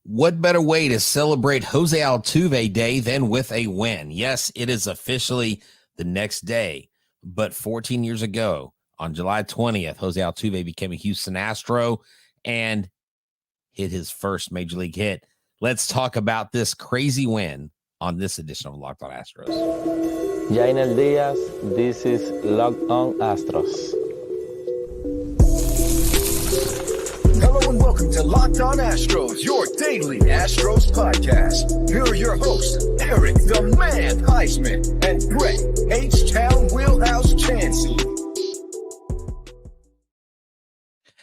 What better way to celebrate Jose Altuve Day than with a win? Yes, it is officially the next day, but 14 years ago, on July 20th, Jose Altuve became a Houston Astro and hit his first major league hit. Let's talk about this crazy win on this edition of Locked On Astros. Jainer Diaz, this is Locked On Astros. Hello and welcome to Locked On Astros, your daily Astros podcast. Here are your hosts, Eric the Man Huysman and Brett H-Town Wheelhouse Chancey.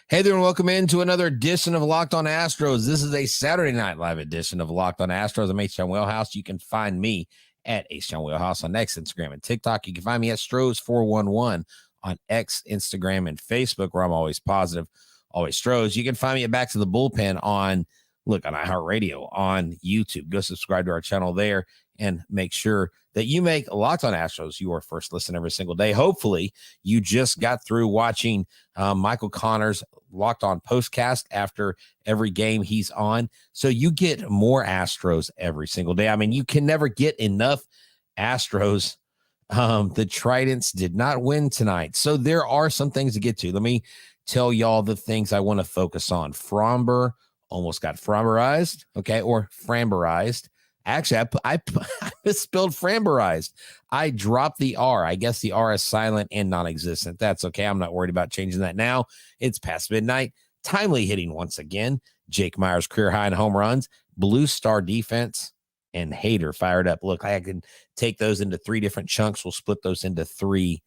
Hey there and welcome into another edition of Locked On Astros. This is a Saturday Night Live edition of Locked On Astros. I'm Htown Wheelhouse. You can find me at Htown Wheelhouse on X, Instagram, and TikTok. You can find me at Stros411 on X, Instagram, and Facebook, where I'm always positive, always Stros. You can find me at Back to the Bullpen on iHeartRadio, on YouTube. Go subscribe to our channel there and make sure that you make Locked On Astros your first listen every single day. Hopefully, you just got through watching Michael Connor's Locked On Postcast after every game he's on. So you get more Astros every single day. I mean, you can never get enough Astros. The Tridents did not win tonight. So there are some things to get to. Let me tell y'all the things I want to focus on. Framber almost got Framberized, okay, or Framberized. Actually, I misspelled Framberized. I dropped the R. I guess the R is silent and non-existent. That's okay. I'm not worried about changing that now. It's past midnight. Timely hitting once again. Jake Meyers career high in home runs. Blue Star defense and Hader fired up. Look, I can take those into three different chunks. We'll split those into three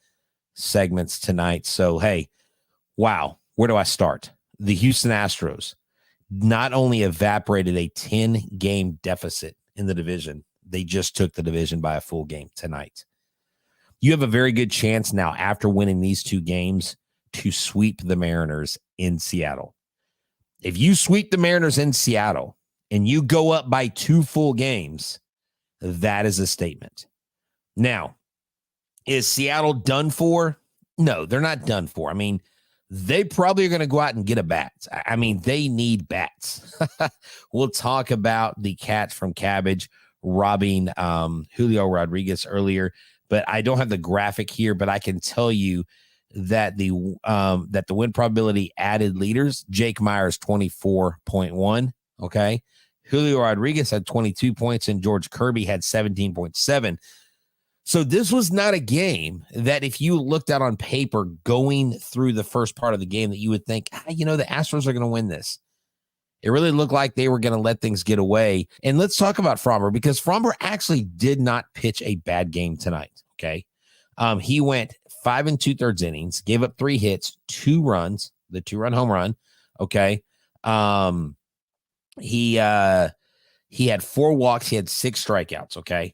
segments tonight. So, hey, wow. Where do I start? The Houston Astros not only evaporated a 10-game deficit in the division, they just took the division by a full game tonight. You have a very good chance now after winning these two games to sweep the Mariners in Seattle. If you sweep the Mariners in Seattle and you go up by 2 full games, that is a statement. Now, is Seattle done for? No, they're not done for. I mean, they probably are going to go out and get a bat. I mean, they need bats. We'll talk about the catch from Cabbage robbing Julio Rodriguez earlier, but I don't have the graphic here, but I can tell you that the win probability added leaders, Jake Meyers 24.1, okay? Julio Rodriguez had 22 points and George Kirby had 17.7. So this was not a game that if you looked at on paper going through the first part of the game that you would think, the Astros are going to win this. It really looked like they were going to let things get away. And let's talk about Framber, because Framber actually did not pitch a bad game tonight, okay? He went 5 2/3 innings, gave up 3 hits, 2 runs, the 2-run home run, okay? He had 4 walks, he had 6 strikeouts, okay?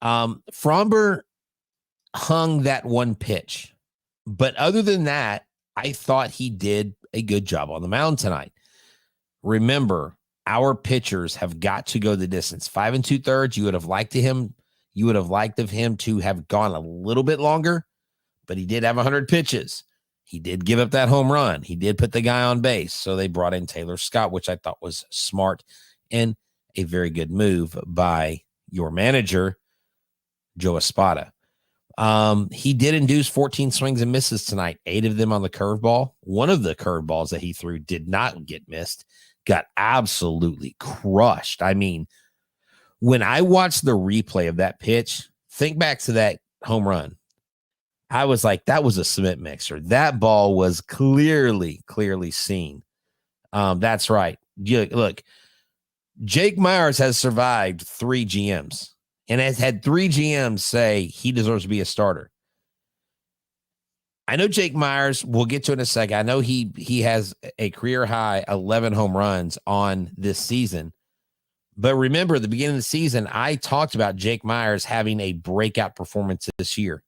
Framber hung that one pitch, but other than that, I thought he did a good job on the mound tonight. Remember, our pitchers have got to go the distance. 5 2/3. You would have liked of him to have gone a little bit longer, but he did have 100 pitches. He did give up that home run. He did put the guy on base. So they brought in Taylor Scott, which I thought was smart and a very good move by your manager, Joe Espada. He did induce 14 swings and misses tonight, 8 of them on the curveball. One of the curveballs that he threw did not get missed, got absolutely crushed. I mean, when I watched the replay of that pitch, think back to that home run. I was like, that was a cement mixer. That ball was clearly seen. That's right. Look, Jake Meyers has survived 3 GMs. And has had 3 GMs say he deserves to be a starter. I know Jake Meyers, we'll get to it in a second. I know he has a career high 11 home runs on this season. But remember, at the beginning of the season, I talked about Jake Meyers having a breakout performance this year.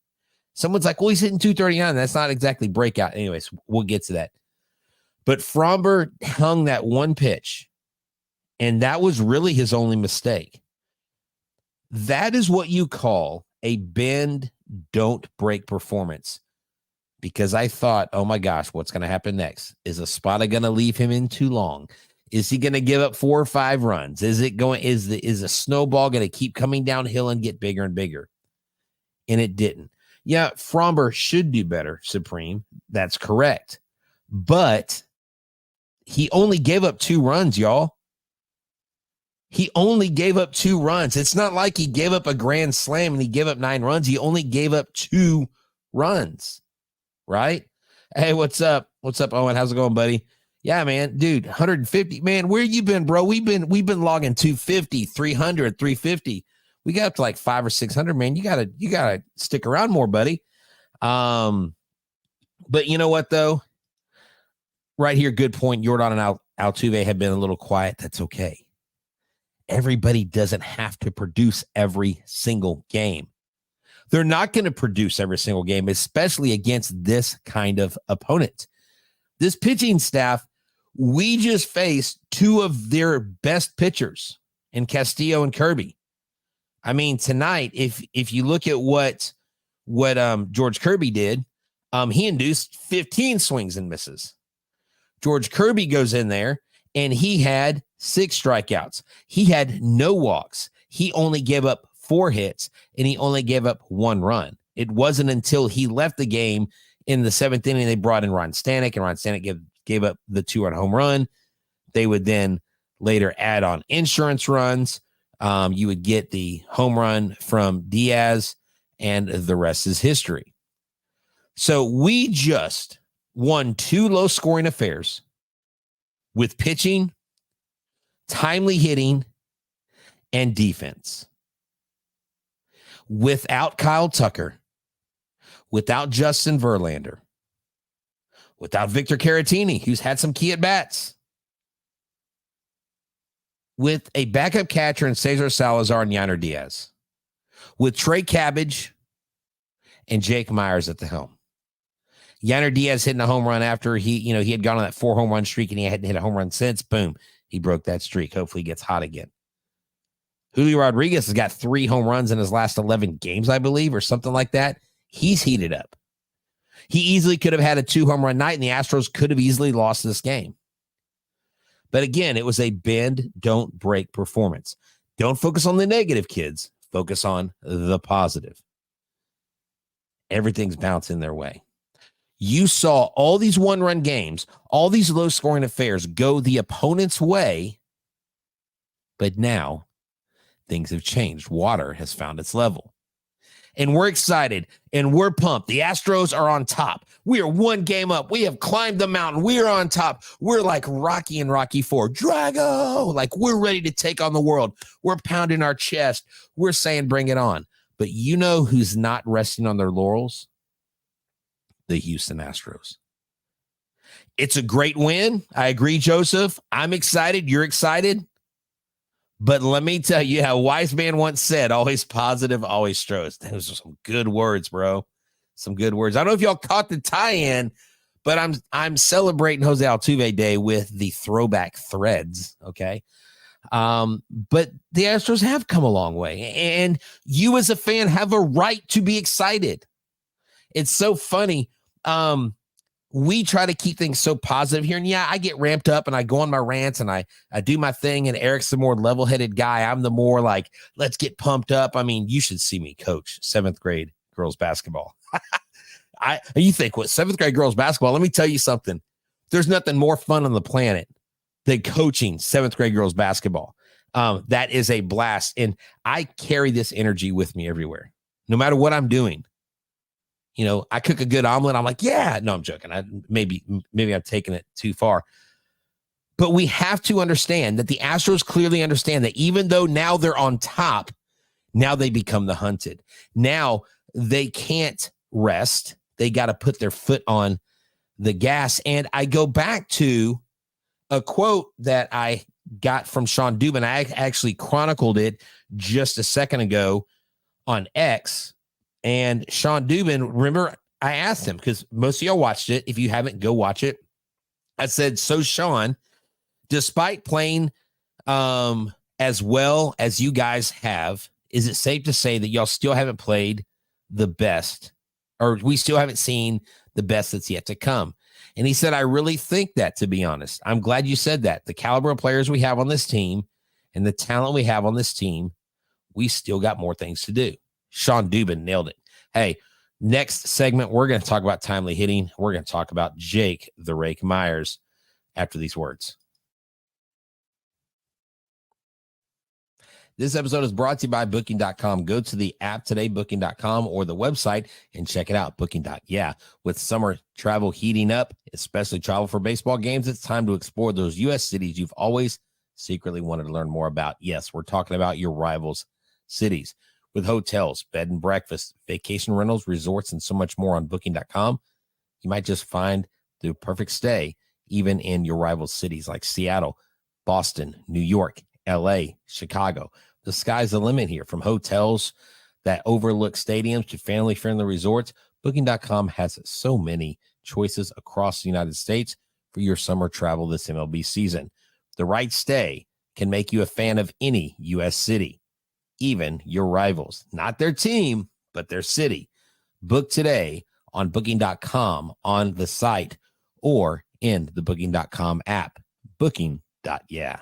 Someone's like, well, he's hitting 239. That's not exactly breakout. Anyways, we'll get to that. But Framber hung that one pitch, and that was really his only mistake. That is what you call a bend, don't break performance. Because I thought, oh my gosh, what's going to happen next? Is Espada going to leave him in too long? Is he going to give up 4 or 5 runs? Is the snowball going to keep coming downhill and get bigger and bigger? And it didn't. Yeah, Fromber should do better, Supreme. That's correct. But he only gave up 2 runs, y'all. He only gave up 2 runs. It's not like he gave up a grand slam and he gave up 9 runs. He only gave up 2 runs, right? Hey, what's up? What's up, Owen? How's it going, buddy? Yeah, man, dude, 150. Man, where you been, bro? We've been logging 250, 300, 350. We got up to like 500 or 600, man. You gotta stick around more, buddy. But you know what, though? Right here, good point. Jordan and Altuve have been a little quiet. That's okay. Everybody doesn't have to produce every single game. They're not going to produce every single game, especially against this kind of opponent. This pitching staff, we just faced 2 of their best pitchers in Castillo and Kirby. I mean, tonight, if you look at what George Kirby did, he induced 15 swings and misses. George Kirby goes in there and he had 6 strikeouts. He had no walks. He only gave up 4 hits and he only gave up 1 run. It wasn't until he left the game in the 7th inning they brought in Ron Stanek, and Ron Stanek gave up the 2-run home run. They would then later add on insurance runs. You would get the home run from Diaz, and the rest is history. So we just won 2 low-scoring affairs with pitching, timely hitting, and defense. Without Kyle Tucker, without Justin Verlander, without Victor Caratini, who's had some key at-bats, with a backup catcher in Cesar Salazar and Yainer Diaz, with Trey Cabbage and Jake Meyers at the helm. Yainer Diaz hitting a home run after he had gone on that 4 home run streak and he hadn't hit a home run since. Boom, he broke that streak. Hopefully he gets hot again. Julio Rodriguez has got 3 home runs in his last 11 games, I believe, or something like that. He's heated up. He easily could have had a 2 home run night, and the Astros could have easily lost this game. But again, it was a bend, don't break performance. Don't focus on the negative, kids. Focus on the positive. Everything's bouncing their way. You saw all these 1-run games, all these low-scoring affairs go the opponent's way, but now things have changed. Water has found its level. And we're excited and we're pumped. The Astros are on top. We are 1 game up. We have climbed the mountain. We are on top. We're like Rocky and Rocky 4. Drago! Like we're ready to take on the world. We're pounding our chest. We're saying bring it on. But you know who's not resting on their laurels? The Houston Astros. It's a great win. I agree, Joseph. I'm excited. You're excited. But let me tell you how Huysman once said, always positive, always Stros. Those are some good words, bro. Some good words. I don't know if y'all caught the tie-in, but I'm celebrating Jose Altuve Day with the throwback threads, okay? But the Astros have come a long way, and you as a fan have a right to be excited. It's so funny. We try to keep things so positive here. And yeah, I get ramped up and I go on my rants and I do my thing. And Eric's the more level-headed guy. I'm the more like, let's get pumped up. I mean, you should see me coach 7th grade girls basketball. You think, what, 7th grade girls basketball? Let me tell you something. There's nothing more fun on the planet than coaching 7th grade girls basketball. That is a blast. And I carry this energy with me everywhere, no matter what I'm doing. You know, I cook a good omelet. I'm like, yeah, no, I'm joking. Maybe I've taken it too far. But we have to understand that the Astros clearly understand that even though now they're on top, now they become the hunted. Now they can't rest. They got to put their foot on the gas. And I go back to a quote that I got from Sean Dubin. I actually chronicled it just a second ago on X. And Sean Dubin, remember, I asked him, because most of y'all watched it. If you haven't, go watch it. I said, so Sean, despite playing as well as you guys have, is it safe to say that y'all still haven't played the best, or we still haven't seen the best that's yet to come? And he said, I really think that, to be honest. I'm glad you said that. The caliber of players we have on this team and the talent we have on this team, we still got more things to do. Sean Dubin nailed it. Hey, next segment, we're going to talk about timely hitting. We're going to talk about Jake the Rake Meyers after these words. This episode is brought to you by Booking.com. Go to the app today, Booking.com, or the website and check it out, Booking.yeah. With summer travel heating up, especially travel for baseball games, it's time to explore those U.S. cities you've always secretly wanted to learn more about. Yes, we're talking about your rivals' cities. With hotels, bed and breakfast, vacation rentals, resorts, and so much more on Booking.com, you might just find the perfect stay, even in your rival cities like Seattle, Boston, New York, LA, Chicago. The sky's the limit here. From hotels that overlook stadiums to family-friendly resorts, Booking.com has so many choices across the United States for your summer travel this MLB season. The right stay can make you a fan of any U.S. city, even your rivals. Not their team, but their city. Book today on Booking.com, on the site, or in the Booking.com app. Booking.yeah.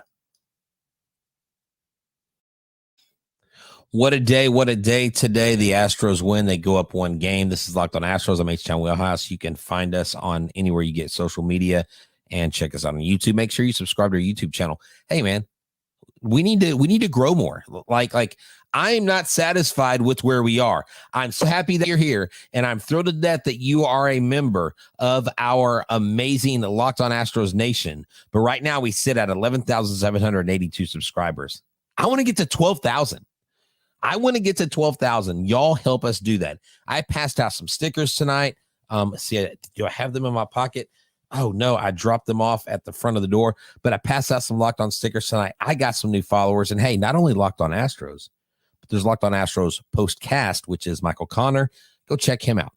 What a day today. The Astros win. They go up one game. This is Locked on Astros. I'm Htown Wheelhouse. You can find us on anywhere you get social media and check us out on YouTube. Make sure you subscribe to our YouTube channel. Hey, man, we need to grow more. Like I am not satisfied with where we are. I'm so happy that you're here, and I'm thrilled to death that you are a member of our amazing Locked on Astros Nation. But right now we sit at 11,782 subscribers. I want to get to 12,000. Y'all help us do that. I passed out some stickers tonight. See, do I have them in my pocket? Oh, no, I dropped them off at the front of the door, but I passed out some Locked on stickers tonight. I got some new followers. And hey, not only Locked on Astros, but there's Locked on Astros Postcast, which is Michael Connor. Go check him out.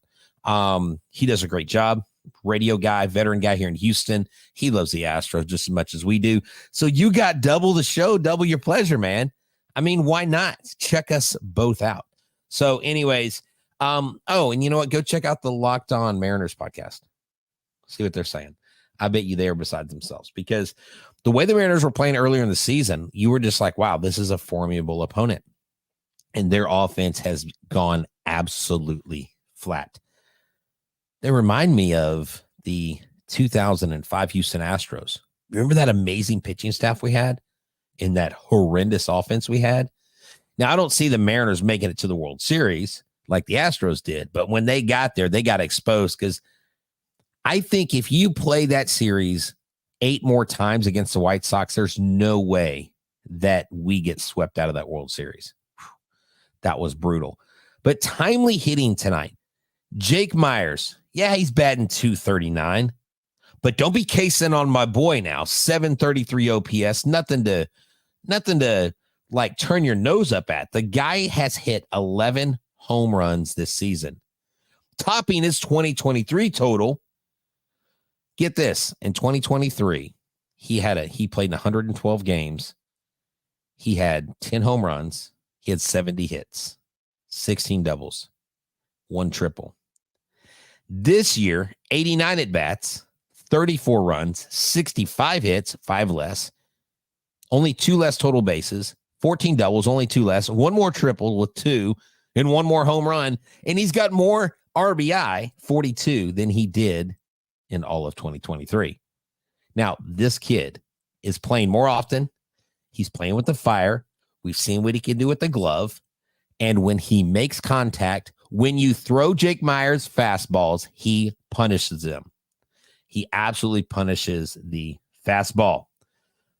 He does a great job. Radio guy, veteran guy here in Houston. He loves the Astros just as much as we do. So you got double the show, double your pleasure, man. I mean, why not? Check us both out. So anyways, and you know what? Go check out the Locked On Mariners podcast. See what they're saying. I bet you they are beside themselves, because the way the Mariners were playing earlier in the season, you were just like, wow, this is a formidable opponent. And their offense has gone absolutely flat. They remind me of the 2005 Houston Astros. Remember that amazing pitching staff we had? In that horrendous offense we had. Now, I don't see the Mariners making it to the World Series like the Astros did, but when they got there, they got exposed, because I think if you play that series 8 more times against the White Sox, there's no way that we get swept out of that World Series. That was brutal. But timely hitting tonight. Jake Meyers, yeah, he's batting .239, but don't be casing on my boy now. 733 OPS, nothing to like turn your nose up at. The guy has hit 11 home runs this season, topping his 2023 total. Get this, in 2023, he played in 112 games. He had 10 home runs. He had 70 hits, 16 doubles, 1 triple. This year, 89 at bats, 34 runs, 65 hits, 5 less, only 2 less total bases, 14 doubles, only 2 less, 1 more triple with 2, and 1 more home run. And he's got more RBI, 42, than he did in all of 2023. Now, this kid is playing more often. He's playing with the fire. We've seen what he can do with the glove. And when he makes contact, when you throw Jake Meyers fastballs, he punishes them. He absolutely punishes the fastball.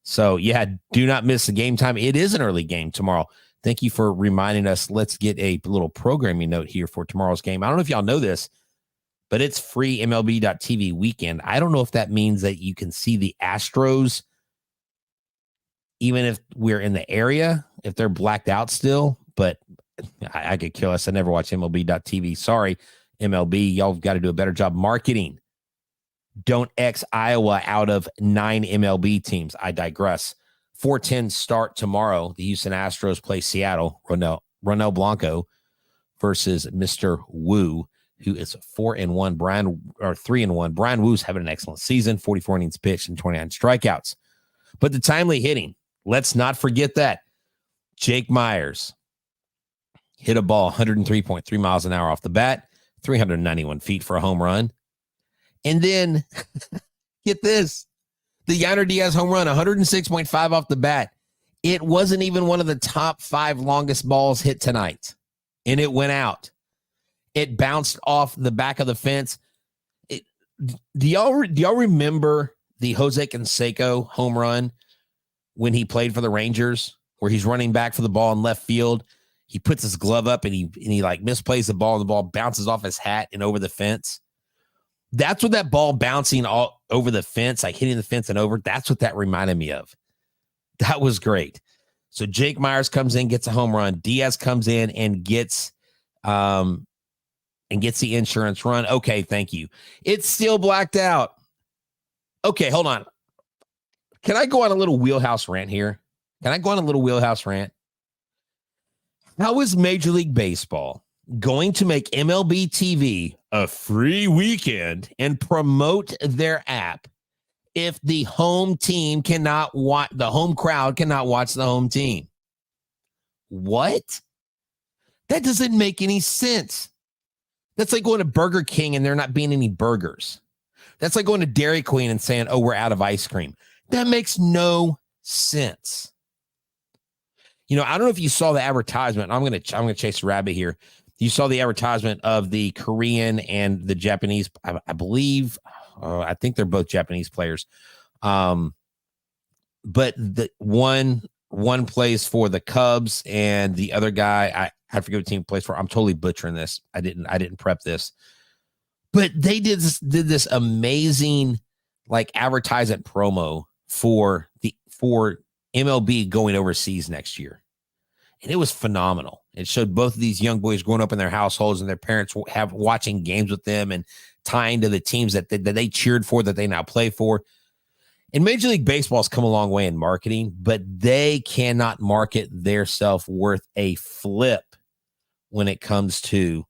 So, yeah, do not miss the game time. It is an early game tomorrow. Thank you for reminding us. Let's get a little programming note here for tomorrow's game. I don't know if y'all know this, but it's free MLB.TV weekend. I don't know if that means that you can see the Astros even if we're in the area, if they're blacked out still. But I could kill us. I never watch MLB.TV. Sorry, MLB. Y'all got to do a better job marketing. Don't X Iowa out of 9 MLB teams. I digress. 4:10 start tomorrow. The Houston Astros play Seattle. Ronel Blanco versus Mr. Wu. who is 4-1. 3-1. Brian Woo's having an excellent season, 44 innings pitched and 29 strikeouts. But the timely hitting, let's not forget that. Jake Meyers hit a ball 103.3 miles an hour off the bat, 391 feet for a home run. And then, get this, the Yainer Diaz home run, 106.5 off the bat. It wasn't even one of the top 5 longest balls hit tonight, and it went out. It bounced off the back of the fence. Do y'all remember the Jose Canseco home run when he played for the Rangers, where he's running back for the ball in left field? He puts his glove up and he like misplays the ball, and the ball bounces off his hat and over the fence. That's what that ball bouncing all over the fence, like hitting the fence and over. That's what that reminded me of. That was great. So Jake Meyers comes in, gets a home run. Diaz comes in and gets the insurance run. Okay, thank you. It's still blacked out. Okay, hold on. Can I go on a little wheelhouse rant here? How is Major League Baseball going to make MLB TV a free weekend and promote their app if the home team cannot watch, the home crowd cannot watch the home team? What? That doesn't make any sense. That's like going to Burger King and there not being any burgers. That's like going to Dairy Queen and saying, oh, we're out of ice cream. That makes no sense. You know, I don't know if you saw the advertisement. I'm gonna chase a rabbit here. You saw the advertisement of the Korean and the Japanese. I believe, I think they're both Japanese players. But the one plays for the Cubs and the other guy, I forget what team plays for. I'm totally butchering this. I didn't prep this. But they did this amazing like advertisement promo for MLB going overseas next year. And it was phenomenal. It showed both of these young boys growing up in their households and their parents have watching games with them and tying to the teams that they cheered for, that they now play for. And Major League Baseball has come a long way in marketing, but they cannot market their self worth a flip when it comes to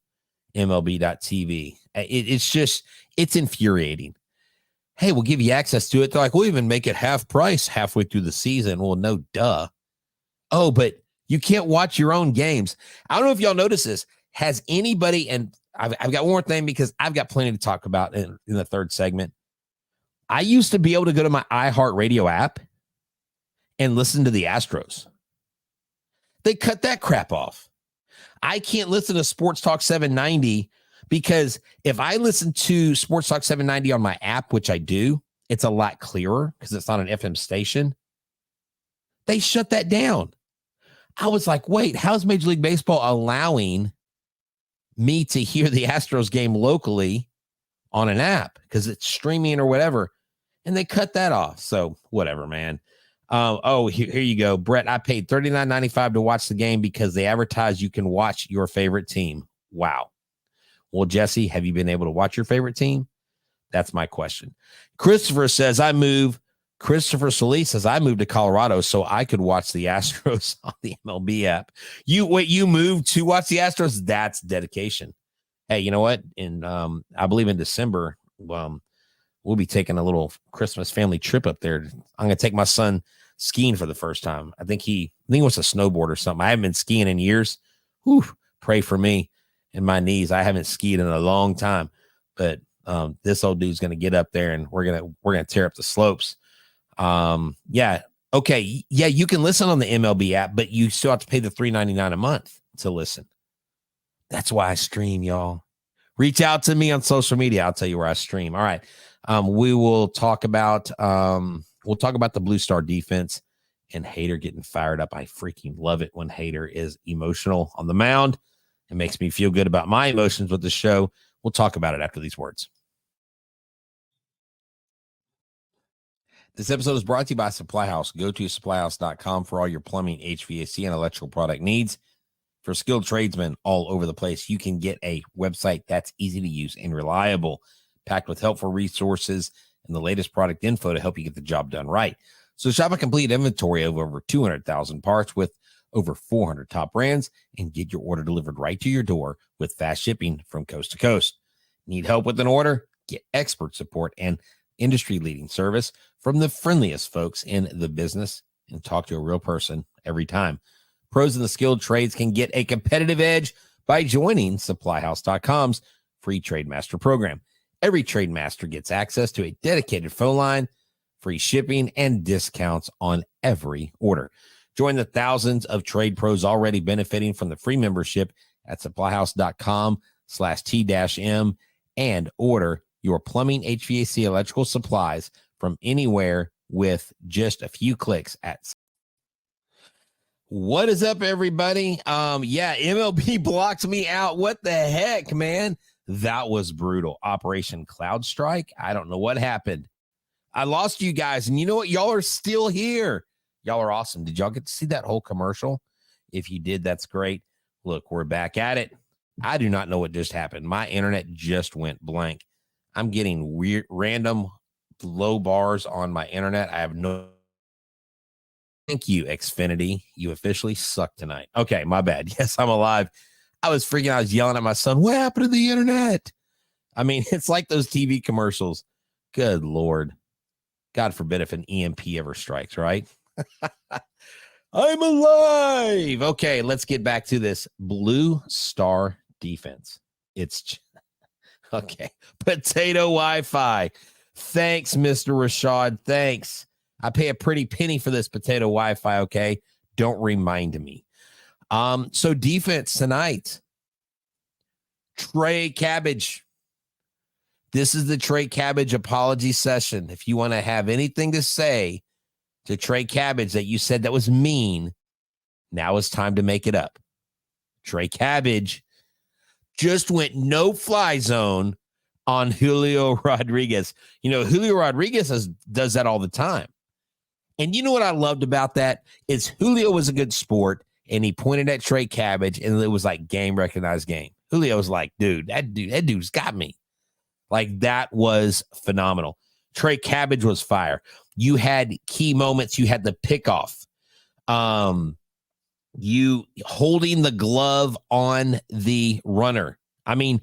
MLB.TV. It's infuriating. Hey, we'll give you access to it. They're like, we'll even make it half price halfway through the season. Well, no, duh. Oh, but you can't watch your own games. I don't know if y'all notice this. Has anybody, and I've got one more thing because I've got plenty to talk about in the third segment. I used to be able to go to my iHeartRadio app and listen to the Astros. They cut that crap off. I can't listen to Sports Talk 790 because if I listen to Sports Talk 790 on my app, which I do, it's a lot clearer because it's not an FM station. They shut that down. I was like, wait, how's Major League Baseball allowing me to hear the Astros game locally on an app because it's streaming or whatever? And they cut that off. So whatever, man. Here you go. Brett, I paid $39.95 to watch the game because they advertise you can watch your favorite team. Wow. Well, Jesse, have you been able to watch your favorite team? That's my question. Christopher Solis says, I moved to Colorado so I could watch the Astros on the MLB app. You moved to watch the Astros? That's dedication. Hey, you know what? I believe in December, we'll be taking a little Christmas family trip up there. I'm going to take my son skiing for the first time. I think it was a snowboard or something. I haven't been skiing in years. Whew, pray for me and my knees. I haven't skied in a long time, but this old dude's going to get up there and we're going to tear up the slopes. Yeah. Okay. Yeah. You can listen on the MLB app, but you still have to pay the $3.99 a month to listen. That's why I stream, y'all. Reach out to me on social media. I'll tell you where I stream. All right. We will talk about the Blue Star defense and Hader getting fired up. I freaking love it when Hader is emotional on the mound. It makes me feel good about my emotions with the show. We'll talk about it after these words. This episode is brought to you by SupplyHouse. Go to SupplyHouse.com for all your plumbing, HVAC, and electrical product needs. For skilled tradesmen all over the place, you can get a website that's easy to use and reliable, packed with helpful resources and the latest product info to help you get the job done right. So shop a complete inventory of over 200,000 parts with over 400 top brands, and get your order delivered right to your door with fast shipping from coast to coast. Need help with an order? Get expert support and industry-leading service from the friendliest folks in the business, and talk to a real person every time. Pros in the skilled trades can get a competitive edge by joining SupplyHouse.com's free Trade Master program. Every Trade Master gets access to a dedicated phone line, free shipping, and discounts on every order. Join the thousands of trade pros already benefiting from the free membership at SupplyHouse.com/T-M and order your plumbing, HVAC, electrical supplies from anywhere with just a few clicks at. What is up, everybody? MLB blocked me out. What the heck, man? That was brutal. Operation Cloud Strike. I don't know what happened. I lost you guys, and you know what? Y'all are still here. Y'all are awesome. Did y'all get to see that whole commercial? If you did, that's great. Look, we're back at it. I do not know what just happened. My internet just went blank. I'm getting weird, random low bars on my internet. I have no. Thank you, Xfinity. You officially suck tonight. Okay, my bad. Yes, I'm alive. I was yelling at my son. What happened to the internet? I mean, it's like those TV commercials. Good Lord. God forbid if an EMP ever strikes, right? I'm alive. Okay, let's get back to this Blue Star defense. It's okay. Potato Wi-Fi. Thanks, Mr. Rashad. Thanks. I pay a pretty penny for this potato Wi-Fi. Okay, don't remind me. So defense tonight. Trey Cabbage. This is the Trey Cabbage apology session. If you want to have anything to say to Trey Cabbage that you said that was mean, now it's time to make it up. Trey Cabbage just went no-fly zone on Julio Rodriguez. You know, Julio Rodriguez does that all the time. And you know what I loved about that is Julio was a good sport, and he pointed at Trey Cabbage, and it was like game recognized game. Julio was like, that dude's got me. Like, that was phenomenal. Trey Cabbage was fire. You had key moments. You had the pickoff. You holding the glove on the runner. I mean,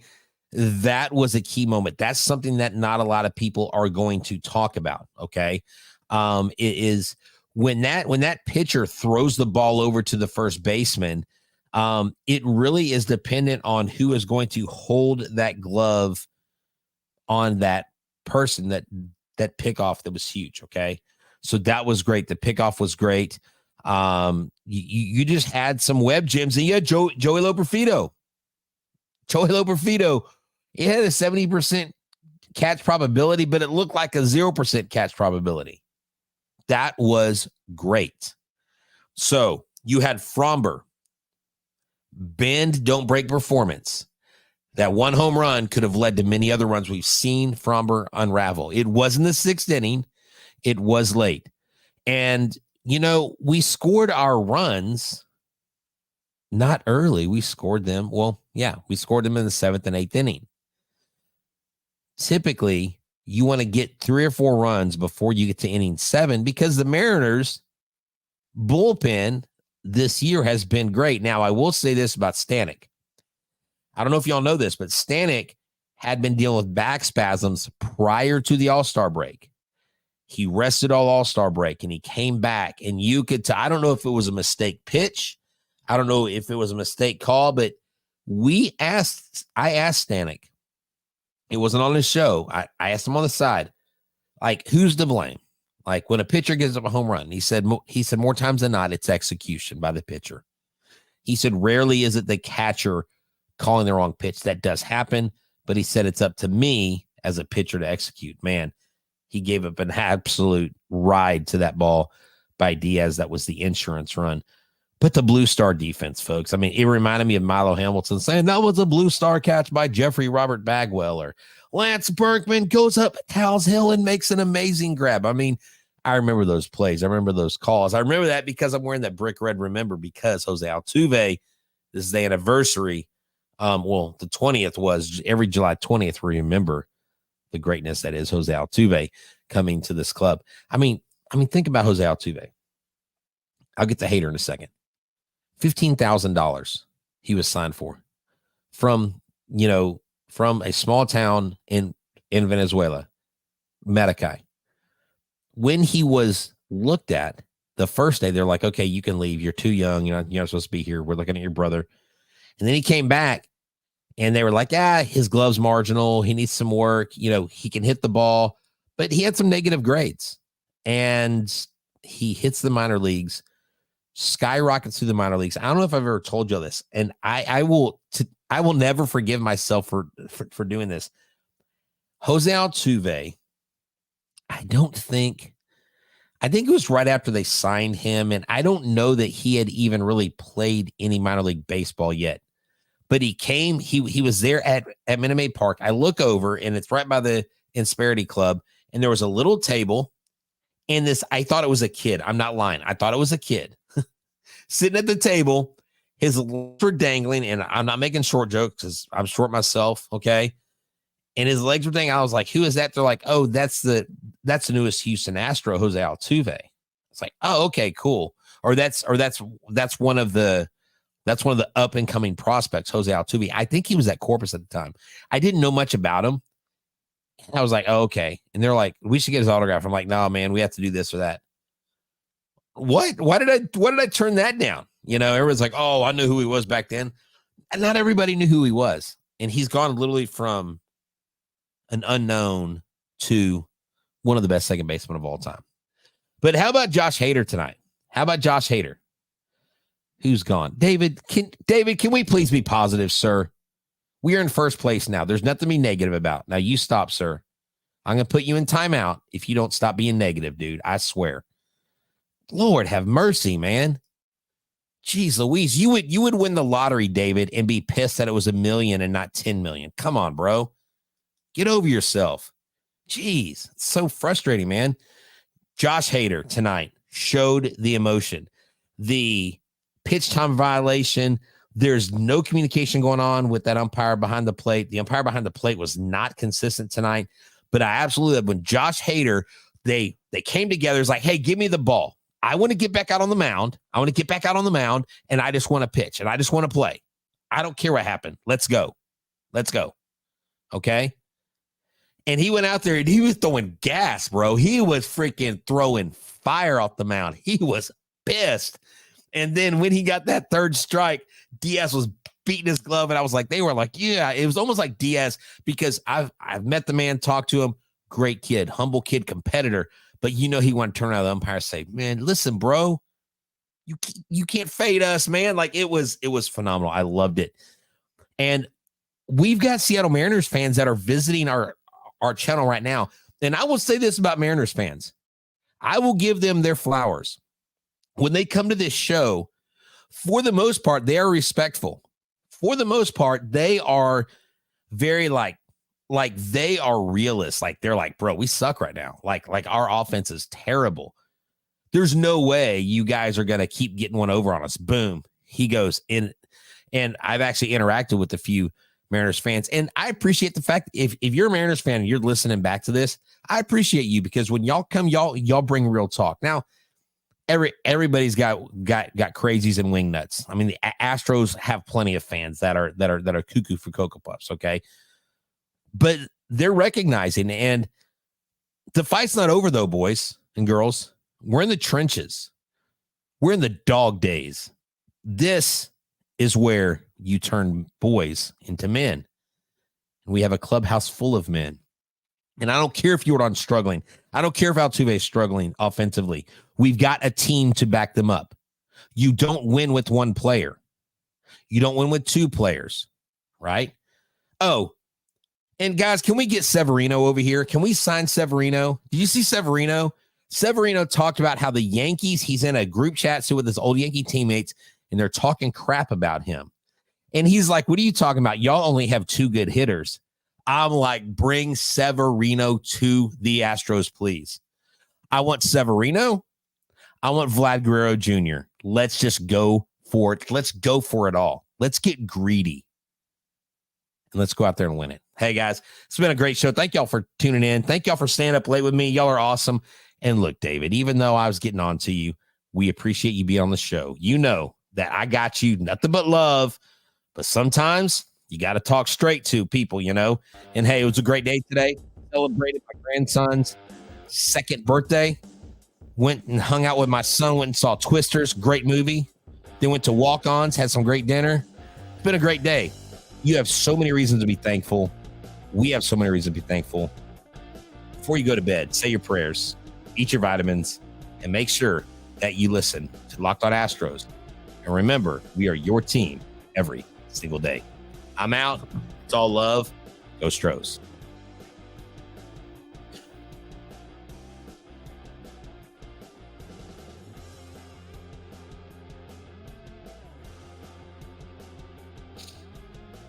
that was a key moment. That's something that not a lot of people are going to talk about. Okay. It is when that pitcher throws the ball over to the first baseman. It really is dependent on who is going to hold that glove on that person, that pickoff that was huge. Okay. So that was great. The pickoff was great. You just had some web gems, and you had Joey Loperfido. Joey Loperfido, it had a 70% catch probability, but it looked like a 0% catch probability. That was great. So you had Fromber, bend, don't break performance. That one home run could have led to many other runs we've seen Fromber unravel. It wasn't the sixth inning. It was late. And, you know, we scored our runs not early. We scored them. Well, yeah, we scored them in the seventh and eighth inning. Typically, you want to get 3 or 4 runs before you get to inning 7, because the Mariners bullpen this year has been great. Now, I will say this about Stanek. I don't know if y'all know this, but Stanek had been dealing with back spasms prior to the All-Star break. He rested All-Star break, and he came back, and you could I don't know if it was a mistake pitch. I don't know if it was a mistake call, but I asked Stanek. It wasn't on his show. I asked him on the side, like, who's to blame? Like, when a pitcher gives up a home run, he said more times than not, it's execution by the pitcher. He said, rarely is it the catcher calling the wrong pitch. That does happen, but he said it's up to me as a pitcher to execute. Man, he gave up an absolute ride to that ball by Diaz. That was the insurance run. But the Blue Star defense, folks, I mean, it reminded me of Milo Hamilton saying that was a Blue Star catch by Jeffrey Robert Bagwell, or Lance Berkman goes up Towels Hill and makes an amazing grab. I mean, I remember those plays. I remember those calls. I remember that because I'm wearing that brick red remember, because Jose Altuve, this is the anniversary. Well, the 20th was every July 20th. We remember the greatness that is Jose Altuve coming to this club. I mean, think about Jose Altuve. I'll get to hater in a second. $15,000 he was signed for from a small town in Venezuela, Maracay. When he was looked at the first day, they're like, okay, you can leave. You're too young. You're not supposed to be here. We're looking at your brother. And then he came back and they were like, his glove's marginal. He needs some work. He can hit the ball, but he had some negative grades and he hits the minor leagues, skyrockets through the minor leagues. I don't know if I've ever told you this, and I will never forgive myself for doing this. Jose Altuve, I think it was right after they signed him, and I don't know that he had even really played any minor league baseball yet. But he came, he was there at Minute Maid Park. I look over, and it's right by the Insperity Club, and there was a little table, and I thought it was a kid. I'm not lying. I thought it was a kid sitting at the table. His legs were dangling, and I'm not making short jokes because I'm short myself, okay? And his legs were dangling. I was like, who is that? They're like, oh, that's the newest Houston Astro, Jose Altuve. It's like, oh, okay, cool. Or that's one of the up and coming prospects, Jose Altuve. I think he was at Corpus at the time. I didn't know much about him. And I was like, oh, okay. And they're like, we should get his autograph. I'm like, no, man, we have to do this or that. What? Why did I turn that down? Everyone's like, oh, I knew who he was back then. And not everybody knew who he was. And he's gone literally from an unknown to one of the best second basemen of all time. But how about Josh Hader tonight? How about Josh Hader? Who's gone? David, can we please be positive, sir? We are in first place now. There's nothing to be negative about. Now you stop, sir. I'm going to put you in timeout if you don't stop being negative, dude. I swear. Lord have mercy, man. Jeez Louise, you would win the lottery, David, and be pissed that it was $1 million and not 10 million. Come on, bro. Get over yourself. Jeez, it's so frustrating, man. Josh Hader tonight showed the emotion. The pitch time violation. There's no communication going on with that umpire behind the plate. The umpire behind the plate was not consistent tonight. But I absolutely love when Josh Hader, they came together. It's like, hey, give me the ball. I want to get back out on the mound. And I just want to pitch, and I just want to play. I don't care what happened. Let's go. Okay? And he went out there, and he was throwing gas, bro. He was freaking throwing fire off the mound. He was pissed. And then when he got that third strike, Diaz was beating his glove, and I was like, they were like, yeah. It was almost like Diaz, because I've met the man, talked to him, great kid, humble kid, competitor. But he wanted to turn out the umpire and say, man, listen, bro, you can't fade us, man. Like it was phenomenal. I loved it. And we've got Seattle Mariners fans that are visiting our channel right now. And I will say this about Mariners fans. I will give them their flowers. When they come to this show, for the most part, they are respectful. For the most part, they are very like they are realists. Like they're like, bro, we suck right now. Like our offense is terrible. There's no way you guys are going to keep getting one over on us. Boom. He goes in. And I've actually interacted with a few Mariners fans. And I appreciate the fact if you're a Mariners fan and you're listening back to this, I appreciate you, because when y'all come, y'all bring real talk. Now, everybody's got crazies and wing nuts. I mean, the Astros have plenty of fans that are cuckoo for Cocoa Puffs. Okay. But they're recognizing, and the fight's not over though, boys and girls. We're in the trenches. We're in the dog days. This is where you turn boys into men. We have a clubhouse full of men. And I don't care if Jordan's struggling. I don't care if Altuve is struggling offensively. We've got a team to back them up. You don't win with one player. You don't win with two players, right? Oh, and guys, can we get Severino over here? Can we sign Severino? Did you see Severino? Severino talked about how the Yankees, he's in a group chat with his old Yankee teammates, and they're talking crap about him. And he's like, what are you talking about? Y'all only have two good hitters. I'm like, bring Severino to the Astros, please. I want Severino. I want Vlad Guerrero Jr. Let's just go for it. Let's go for it all. Let's get greedy. And let's go out there and win it. Hey, guys, it's been a great show. Thank y'all for tuning in. Thank y'all for staying up late with me. Y'all are awesome. And look, David, even though I was getting on to you, we appreciate you being on the show. You know that I got you nothing but love, but sometimes you got to talk straight to people, you know? And hey, it was a great day today. Celebrated my grandson's 2nd birthday. Went and hung out with my son, went and saw Twisters, great movie. Then went to Walk-Ons, had some great dinner. It's been a great day. You have so many reasons to be thankful. We have so many reasons to be thankful. Before you go to bed, say your prayers, eat your vitamins, and make sure that you listen to Locked On Astros. And remember, we are your team every single day. I'm out. It's all love. Go Stros.